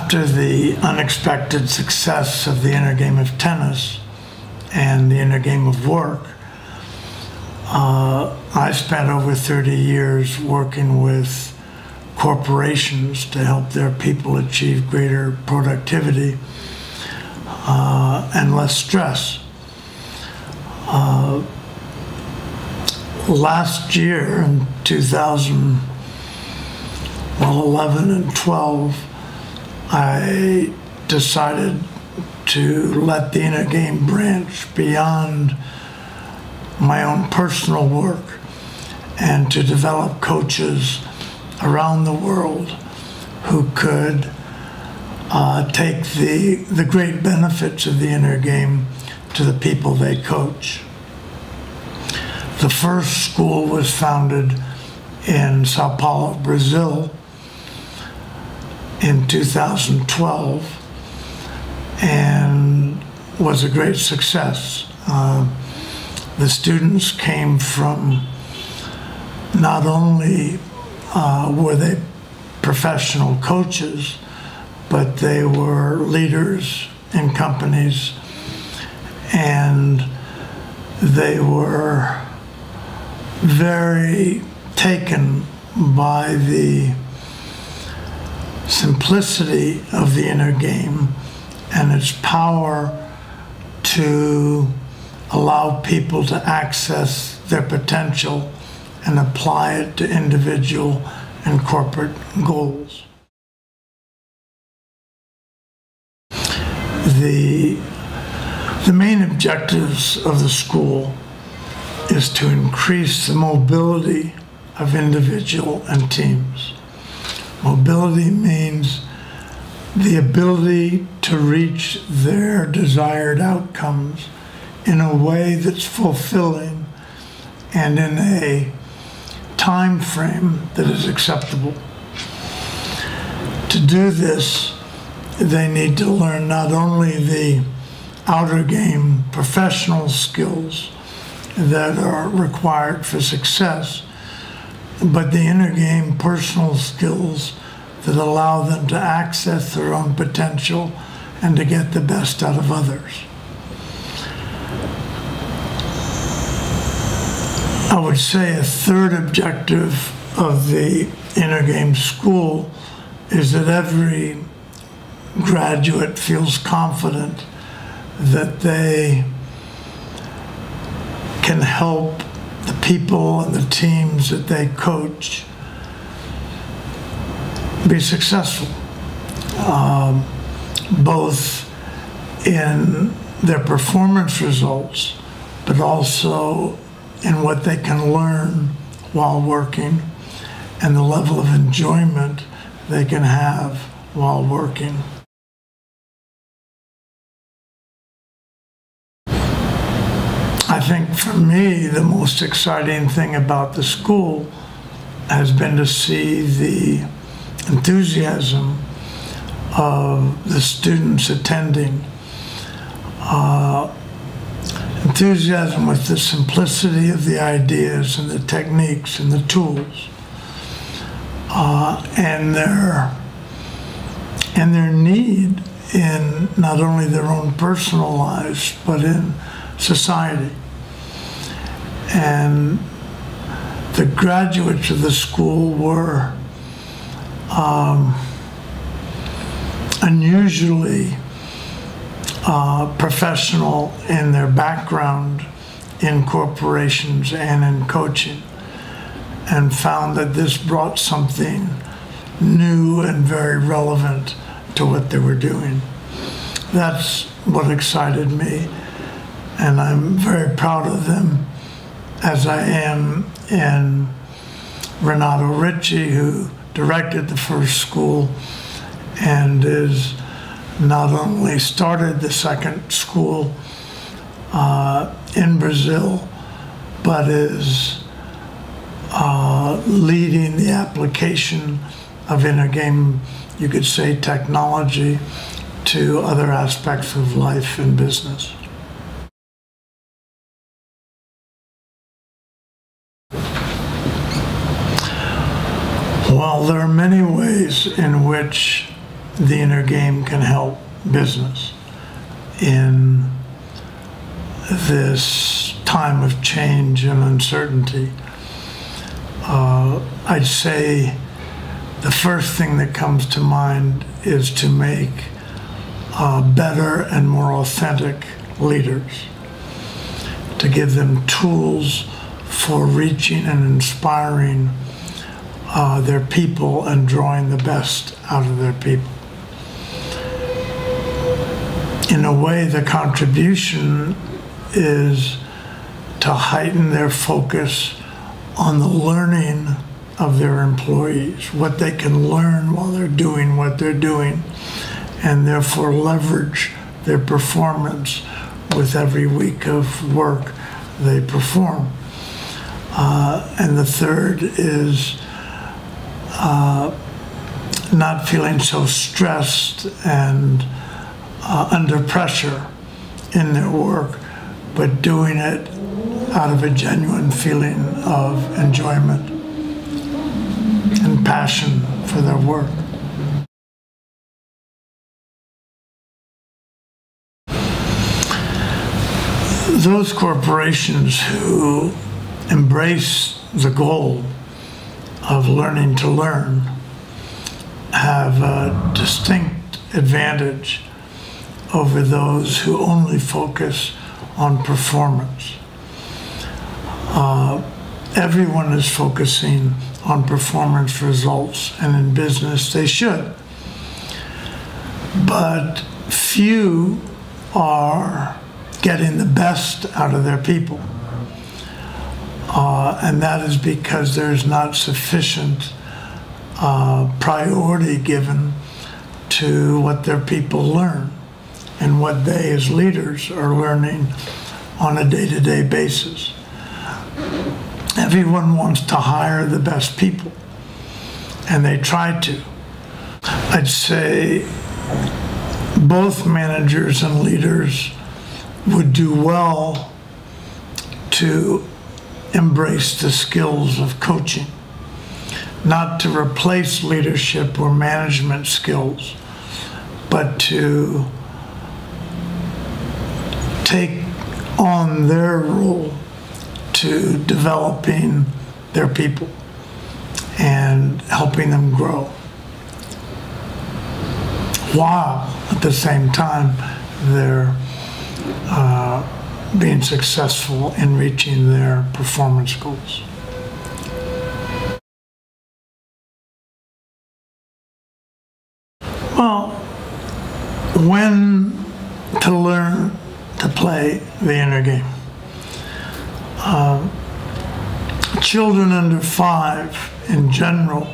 After the unexpected success of the inner game of tennis and the inner game of work, I spent over 30 years working with corporations to help their people achieve greater productivity and less stress. Last year, in 2011 and 12, I decided to let the inner game branch beyond my own personal work and to develop coaches around the world who could take the great benefits of the inner game to the people they coach. The first school was founded in Sao Paulo, Brazil in 2012 and was a great success. The students came from, not only were they professional coaches, but they were leaders in companies, and they were very taken by the simplicity of the inner game and its power to allow people to access their potential and apply it to individual and corporate goals. The main objectives of the school is to increase the mobility of individual and teams. Mobility means the ability to reach their desired outcomes in a way that's fulfilling and in a time frame that is acceptable. To do this, they need to learn not only the outer game professional skills that are required for success, but the inner game personal skills that allow them to access their own potential and to get the best out of others. I would say a third objective of the inner game school is that every graduate feels confident that they can help the people and the teams that they coach be successful, both in their performance results, but also in what they can learn while working and the level of enjoyment they can have while working. I think for me, the most exciting thing about the school has been to see the enthusiasm of the students attending. Enthusiasm with the simplicity of the ideas and the techniques and the tools, and their need in not only their own personal lives, but in society. And the graduates of the school were unusually professional in their background in corporations and in coaching, and found that this brought something new and very relevant to what they were doing. That's what excited me, and I'm very proud of them, as I am in Renato Ricci, who directed the first school and is not only started the second school in Brazil, but is leading the application of inner game, you could say, technology to other aspects of life and business. Well, there are many ways in which the inner game can help business in this time of change and uncertainty. I'd say the first thing that comes to mind is to make better and more authentic leaders, to give them tools for reaching and inspiring their people and drawing the best out of their people. In a way, the contribution is to heighten their focus on the learning of their employees, what they can learn while they're doing what they're doing, and therefore leverage their performance with every week of work they perform. And the third is not feeling so stressed and under pressure in their work, but doing it out of a genuine feeling of enjoyment and passion for their work. Those corporations who embrace the goal of learning to learn have a distinct advantage over those who only focus on performance. Everyone is focusing on performance results, and in business they should. But few are getting the best out of their people. And that is because there's not sufficient priority given to what their people learn and what they as leaders are learning on a day-to-day basis. Everyone wants to hire the best people, and they try to. I'd say both managers and leaders would do well to embrace the skills of coaching, not to replace leadership or management skills, but to take on their role to developing their people and helping them grow, while at the same time they're being successful in reaching their performance goals. Well, when to learn to play the inner game. Children under 5 in general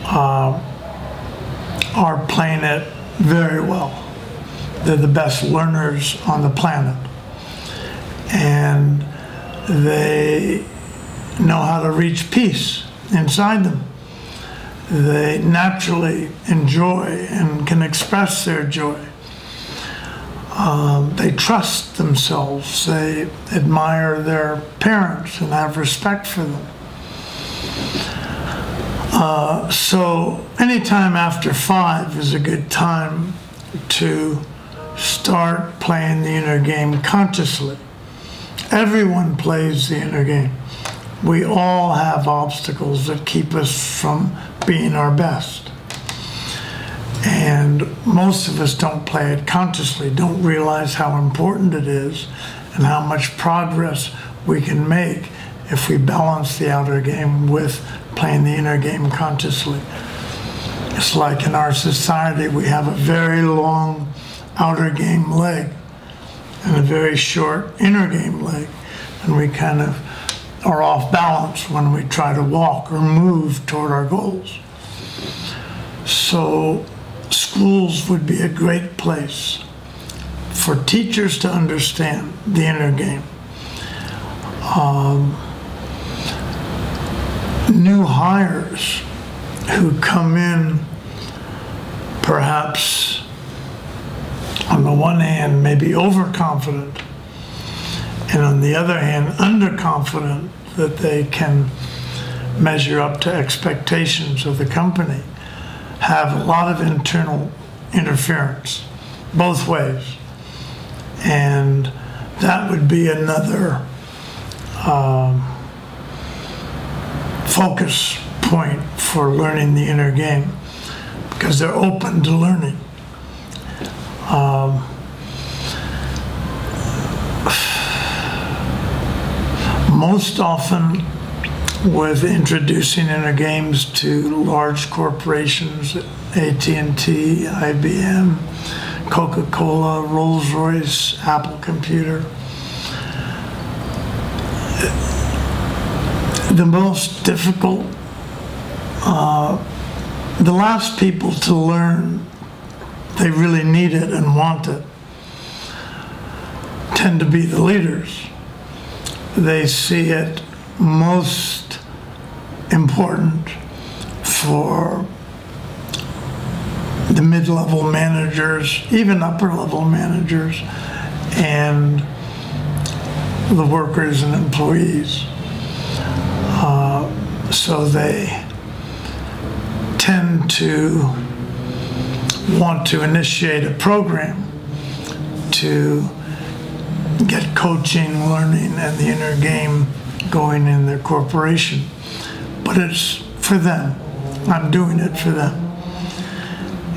are playing it very well. They're the best learners on the planet, and they know how to reach peace inside them. They naturally enjoy and can express their joy. They trust themselves. They admire their parents and have respect for them. So anytime after 5 is a good time to start playing the inner game consciously. Everyone plays the inner game. We all have obstacles that keep us from being our best. And most of us don't play it consciously, don't realize how important it is and how much progress we can make if we balance the outer game with playing the inner game consciously. It's like in our society, we have a very long outer game leg and a very short inner game leg, and we kind of are off balance when we try to walk or move toward our goals. So schools would be a great place for teachers to understand the inner game. New hires who come in perhaps on the one hand maybe overconfident, and on the other hand underconfident that they can measure up to expectations of the company, have a lot of internal interference, both ways. And that would be another focus point for learning the inner game, because they're open to learning. Most often with introducing inner games to large corporations, AT&T, IBM, Coca-Cola, Rolls-Royce, Apple Computer, the most difficult, the last people to learn they really need it and want it tend to be the leaders. They see it most important for the mid-level managers, even upper-level managers, and the workers and employees. So they tend to want to initiate a program to get coaching, learning, and the inner game going in their corporation. But it's for them. I'm doing it for them.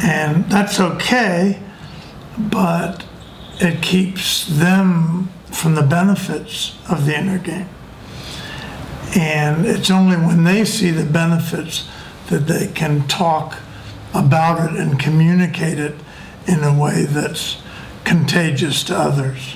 And that's okay, but it keeps them from the benefits of the inner game. And it's only when they see the benefits that they can talk about it and communicate it in a way that's contagious to others.